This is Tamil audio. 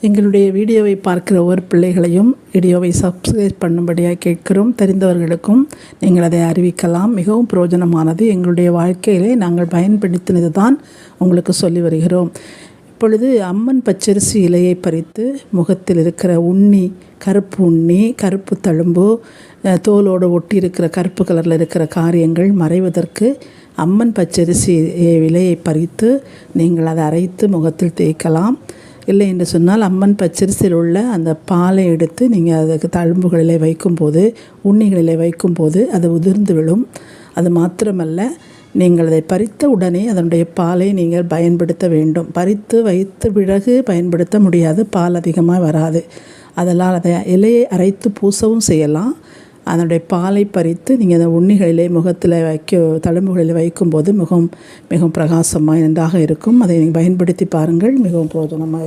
எங்களுடைய வீடியோவை பார்க்கிற ஒவ்வொரு பிள்ளைகளையும் வீடியோவை சப்ஸ்கிரைப் பண்ணும்படியாக கேட்கிறோம். தெரிந்தவர்களுக்கும் நீங்கள் அதை அறிவிக்கலாம். மிகவும் பிரயோஜனமானது. எங்களுடைய வாழ்க்கையிலே நாங்கள் பயன்படுத்தினது தான் உங்களுக்கு சொல்லி வருகிறோம். இப்பொழுது அம்மன் பச்சரிசி இலையை பறித்து முகத்தில் இருக்கிற உண்ணி, கருப்பு உண்ணி, கருப்பு தழும்பு, தோலோடு ஒட்டி இருக்கிற கருப்பு கலரில் இருக்கிற காரியங்கள் மறைவதற்கு அம்மன் பச்சரிசி இலையை பறித்து நீங்கள் அதை அரைத்து முகத்தில் தேய்க்கலாம். இல்லை என்று சொன்னால் அம்மன் பச்சரிசியில் உள்ள அந்த பாலை எடுத்து நீங்கள் அதுக்கு தழும்புகளிலே வைக்கும்போது, உண்ணிகளிலே வைக்கும்போது அது உதிர்ந்து விழும். அது மாத்திரமல்ல, நீங்கள் அதை பறித்த உடனே அதனுடைய பாலை நீங்கள் பயன்படுத்த வேண்டும். பறித்து வைத்த பிறகு பயன்படுத்த முடியாது, பால் அதிகமாக வராது. அதனால் அதை இலையை அரைத்து பூசவும் செய்யலாம். அதனுடைய பாலை பறித்து நீங்கள் அந்த உண்ணிகளிலே முகத்தில் தழும்புகளில் வைக்கும்போது மிகவும் பிரகாசமாக நன்றாக இருக்கும். அதை நீங்கள் பயன்படுத்தி பாருங்கள். மிகவும் பிரயோஜனமாக